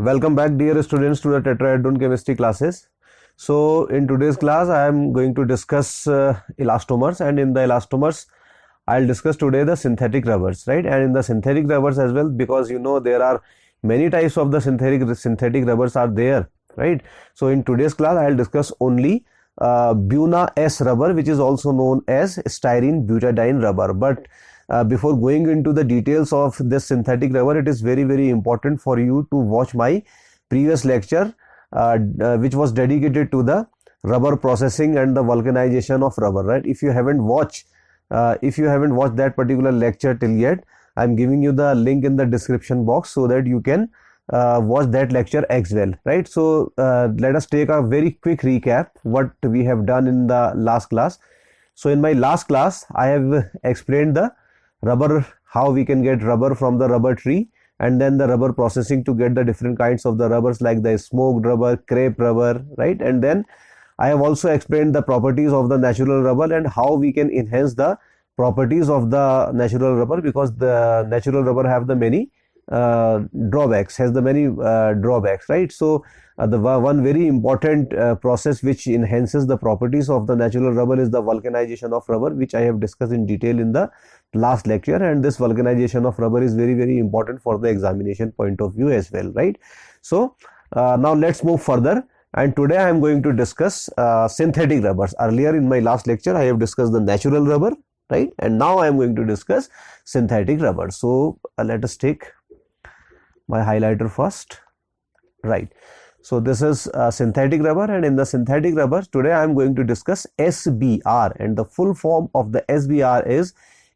Welcome back, dear students, to the tetrahedron chemistry classes. So in today's class I am going to discuss elastomers, and in the elastomers I'll discuss today the synthetic rubbers, right? And in the synthetic rubbers as well, because you know there are many types of the synthetic rubbers are there, right? So in today's class I'll discuss only Buna S rubber, which is also known as styrene butadiene rubber. But before going into the details of this synthetic rubber, it is very important for you to watch my previous lecture which was dedicated to the rubber processing and the vulcanization of rubber, right? If you haven't watched that particular lecture till yet, I'm giving you the link in the description box so that you can watch that lecture as well, right? So let us take a very quick recap what we have done in the last class. So in my last class I have explained the rubber, how we can get rubber from the rubber tree, and then the rubber processing to get the different kinds of the rubbers like the smoked rubber, crepe rubber, right? And then I have also explained the properties of the natural rubber and how we can enhance the properties of the natural rubber, because the natural rubber have the many drawbacks, right? So the one very important process which enhances the properties of the natural rubber is the vulcanization of rubber, which I have discussed in detail in the last lecture. And this vulcanization of rubber is very important for the examination point of view as well, right? So now let's move further, and today I am going to discuss synthetic rubbers. Earlier in my last lecture I have discussed the natural rubber, right? And now I am going to discuss synthetic rubber. So let us take my highlighter first, right? So this is synthetic rubber, and in the synthetic rubber today I am going to discuss SBR, and the full form of the SBR is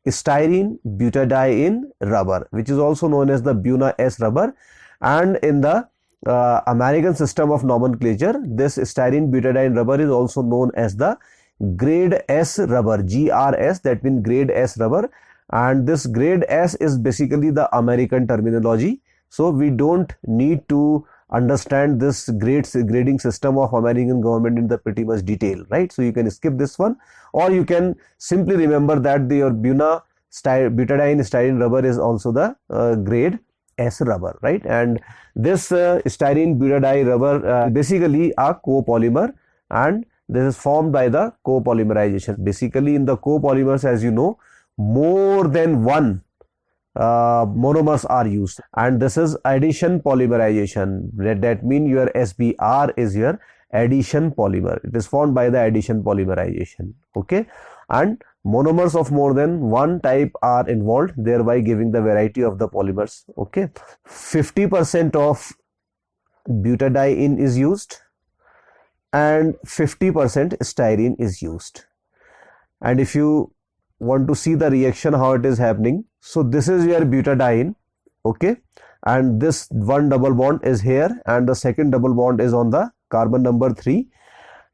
styrene butadiene rubber, which is also known as the Buna S rubber. And in the American system of nomenclature, this styrene butadiene rubber is also known as the grade S rubber, GRS, that means grade S rubber. And this grade S is basically the American terminology, so we don't need to understand this grading system of American government in the pretty much detail, right? So you can skip this one, or you can simply remember that your Buna butadiene styrene rubber is also the grade S rubber, right? And this styrene butadiene rubber basically a copolymer, and this is formed by the copolymerization. Basically in the copolymers, as you know, more than one monomers are used, and this is addition polymerization. That means your SBR is your addition polymer. It is formed by the addition polymerization, okay? And monomers of more than one type are involved, thereby giving the variety of the polymers, okay? 50% of butadiene is used and 50% styrene is used. And if you want to see the reaction how it is happening, so this is your butadiene, okay, and this one double bond is here and the second double bond is on the carbon number 3.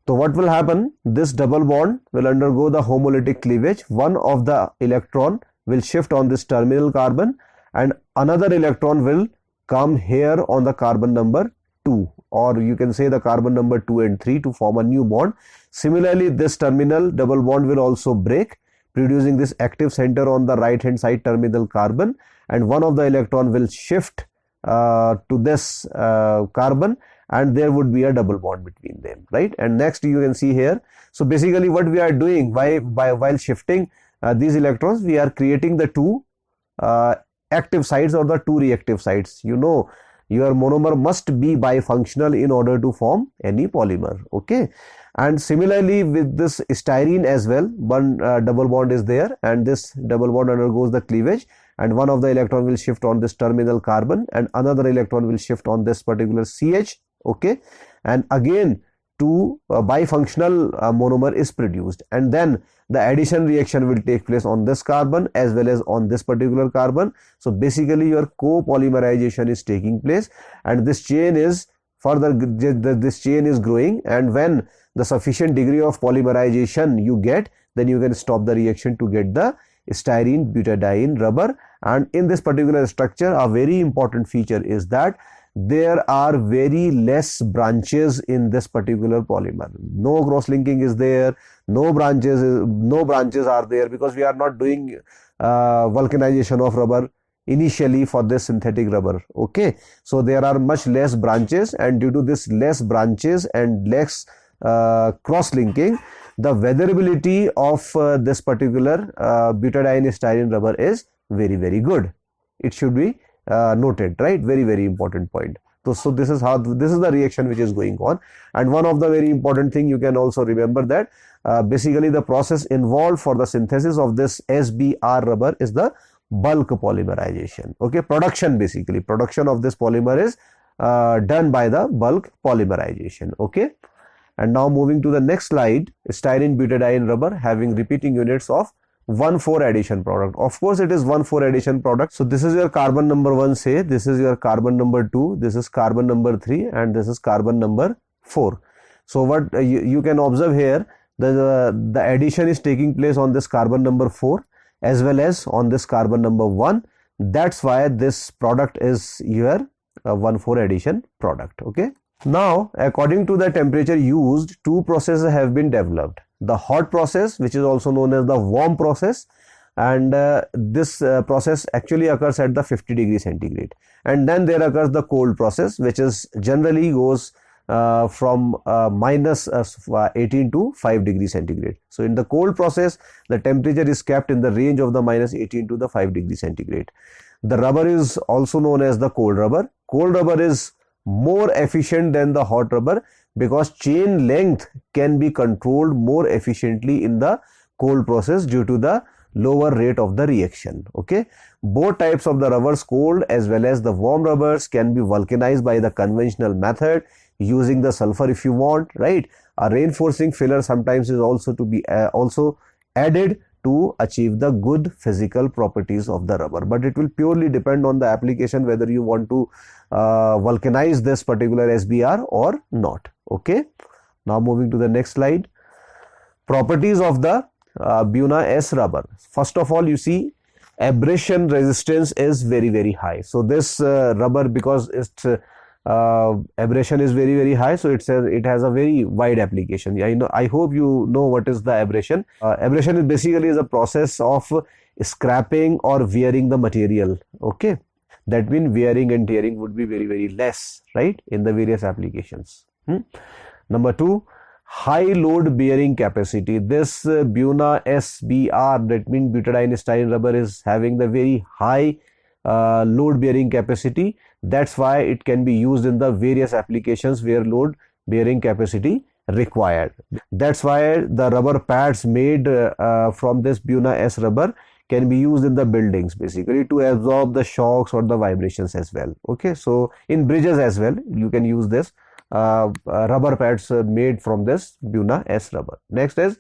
So what will happen, this double bond will undergo the homolytic cleavage. One of the electron will shift on this terminal carbon and another electron will come here on the carbon number 2, or you can say the carbon number 2 and 3 to form a new bond. Similarly, this terminal double bond will also break, producing this active center on the right hand side terminal carbon, and one of the electron will shift to this carbon, and there would be a double bond between them, right? And next you can see here, so basically what we are doing while shifting these electrons, we are creating the two active sides or the two reactive sides. You know, your monomer must be bifunctional in order to form any polymer, okay? And similarly with this styrene as well, one double bond is there and this double bond undergoes the cleavage, and one of the electron will shift on this terminal carbon and another electron will shift on this particular CH, okay? And again two bifunctional monomer is produced, and then the addition reaction will take place on this carbon as well as on this particular carbon. So basically your copolymerization is taking place, and this chain is further, this chain is growing, and when the sufficient degree of polymerization you get, then you can stop the reaction to get the styrene butadiene rubber. And in this particular structure, a very important feature is that there are very less branches in this particular polymer. No cross linking is there, no branches are there, because we are not doing vulcanization of rubber. initially for this synthetic rubber. Okay, so there are much less branches, and due to this less branches and less cross linking, the weatherability of this particular butadiene styrene rubber is very good. It should be noted, right? Very important point. So this is the reaction which is going on. And one of the very important thing you can also remember that basically the process involved for the synthesis of this SBR rubber is the bulk polymerization. Okay, production of this polymer is done by the bulk polymerization. Okay, and now moving to the next slide, styrene butadiene rubber having repeating units of 1,4 addition product. Of course, it is 1,4 addition product. So this is your carbon number 1, say this is your carbon number 2, this is carbon number 3, and this is carbon number 4. So what you can observe here, the addition is taking place on this carbon number 4 as well as on this carbon number 1. That's why this product is your 1,4 addition product. Okay. Now, according to the temperature used, two processes have been developed. The hot process, which is also known as the warm process, and this process actually occurs at the 50 degree centigrade, and then there occurs the cold process, which is generally goes from minus 18 to 5 degree centigrade. So in the cold process, the temperature is kept in the range of the minus 18 to the 5 degree centigrade. The rubber is also known as the cold rubber. Cold rubber is more efficient than the hot rubber because chain length can be controlled more efficiently in the cold process due to the lower rate of the reaction. Okay, both types of the rubbers, cold as well as the warm rubbers, can be vulcanized by the conventional method using the sulfur if you want, right? A reinforcing filler sometimes is also to be also added to achieve the good physical properties of the rubber, but it will purely depend on the application whether you want to vulcanize this particular SBR or not. Okay, now moving to the next slide, properties of the Buna S rubber. First of all, you see abrasion resistance is very high. So this rubber, because its abrasion is very high, so it has a very wide application. I hope you know what is the abrasion. Abrasion is basically a process of scrapping or wearing the material. Okay, that means wearing and tearing would be very less, right, in the various applications. Number 2, high load bearing capacity. This Buna SBR, that means butadiene styrene rubber, is having the very high load bearing capacity. That's why it can be used in the various applications where load bearing capacity required. That's why the rubber pads made from this Buna S rubber can be used in the buildings basically to absorb the shocks or the vibrations as well. Okay, so in bridges as well you can use this rubber pads made from this Buna S rubber. Next is,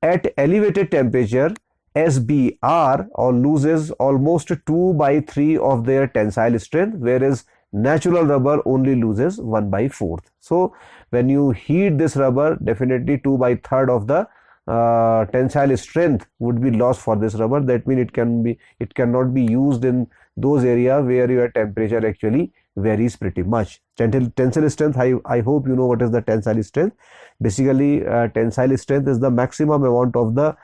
at elevated temperature, SBR loses almost 2/3 of their tensile strength, whereas natural rubber only loses 1/4. So when you heat this rubber, definitely 2/3 of the tensile strength would be lost for this rubber. That means it cannot be used in those areas where your temperature actually varies pretty much. Tensile strength, I hope you know what is the tensile strength. Basically tensile strength is the maximum amount of the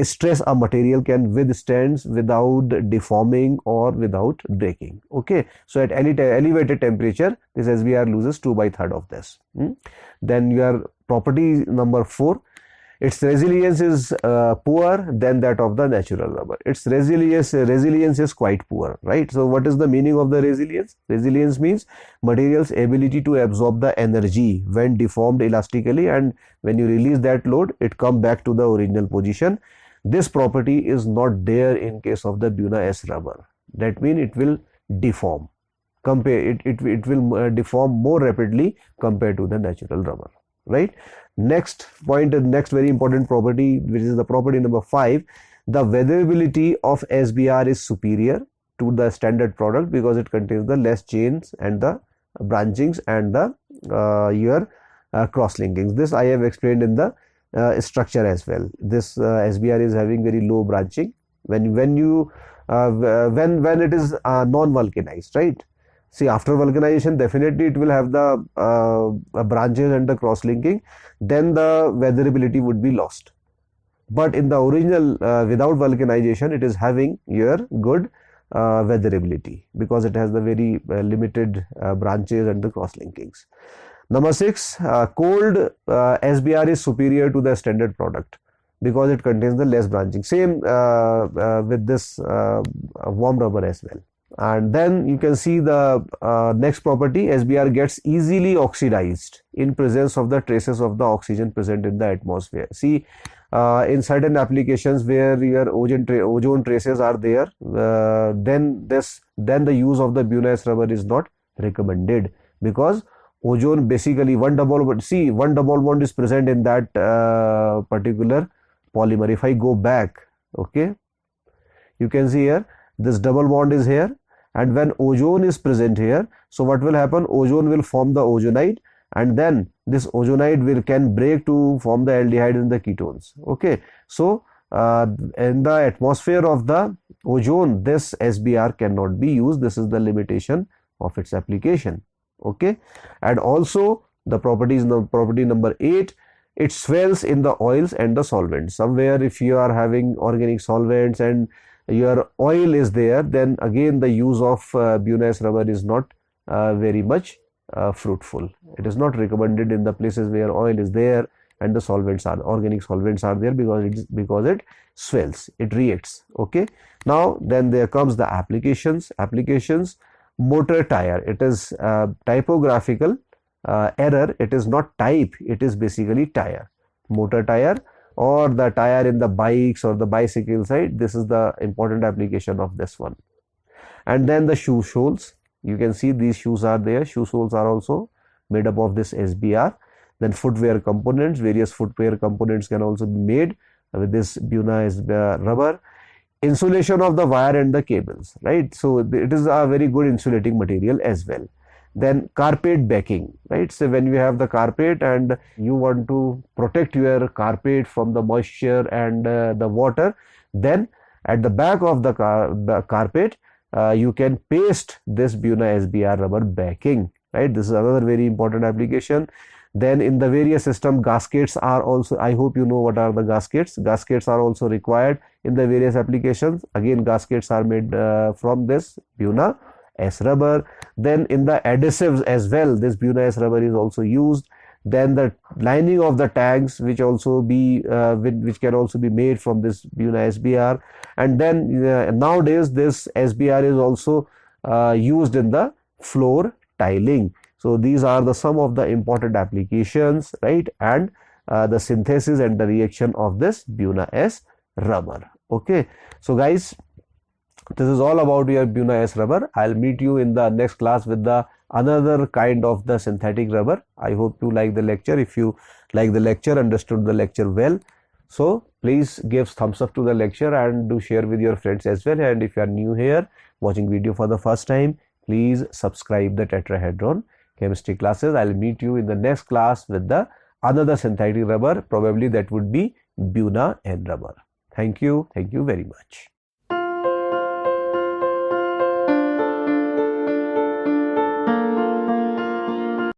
stress a material can withstand without deforming or without breaking. Okay, so at any elevated temperature, this SBR loses 2/3 of this. Then your property number 4, its resilience is poor than that of the natural rubber. Its resilience is quite poor, right? So what is the meaning of the resilience? Resilience means material's ability to absorb the energy when deformed elastically, and when you release that load, it comes back to the original position. This property is not there in case of the Buna S rubber. That means it will deform. It will deform more rapidly compared to the natural rubber, right? Next point, next very important property, which is the property number 5, the weatherability of SBR is superior to the standard product because it contains the less chains and the branchings and the your cross linkings. This I have explained in the structure as well. This SBR is having very low branching when it is non-vulcanized, right? See, after vulcanization, definitely it will have the branches and the cross linking, then the weatherability would be lost. But in the original, without vulcanization, it is having your good weatherability because it has the very limited branches and the cross linkings. Number 6, cold SBR is superior to the standard product because it contains the less branching. Same with this warm rubber as well. And then you can see the next property, SBR gets easily oxidized in presence of the traces of the oxygen present in the atmosphere. See, in certain applications where your ozone traces are there, then the use of the Buna S rubber is not recommended because ozone basically one double bond is present in that particular polymer. If I go back, okay, you can see here this double bond is here, and when ozone is present here, so what will happen? Ozone will form the ozonide, and then this ozonide can break to form the aldehyde in the ketones. Okay, so in the atmosphere of the ozone, this SBR cannot be used. This is the limitation of its application. Okay, and also the property number 8, it swells in the oils and the solvents. Somewhere if you are having organic solvents and your oil is there, then again the use of Buna S rubber is not very much fruitful. It is not recommended in the places where oil is there and the organic solvents are there because it swells, it reacts. Okay, now then there comes the applications. Motor tire, it is typographical error. It is not type, it is basically tire. Motor tire or the tire in the bikes or the bicycle side, this is the important application of this one. And then the shoe soles, you can see these shoes are there. Shoe soles are also made up of this SBR. Then footwear components, various footwear components can also be made with this Buna S rubber. Insulation of the wire and the cables, right? So it is a very good insulating material as well. Then carpet backing, right? So when you have the carpet and you want to protect your carpet from the moisture and the water, then at the back of the carpet you can paste this Buna SBR rubber backing, right? This is another very important application. Then in the various system, gaskets are also, I hope you know what are the gaskets. Gaskets are also required in the various applications. Again, gaskets are made from this Buna S rubber. Then in the adhesives as well, this Buna S rubber is also used. Then the lining of the tanks, which can also be made from this Buna SBR. And then nowadays this SBR is also used in the floor tiling. So these are some of the important applications, right? And the synthesis and the reaction of this Buna S rubber. Okay, so guys, this is all about your Buna S rubber. I'll meet you in the next class with the another kind of the synthetic rubber. I hope you like the lecture. If you like the lecture, understood the lecture well, so please give thumbs up to the lecture and do share with your friends as well. And if you are new here watching video for the first time, please subscribe the tetrahedron chemistry classes. I'll meet you in the next class with the another synthetic rubber. Probably that would be Buna N rubber. Thank you very much.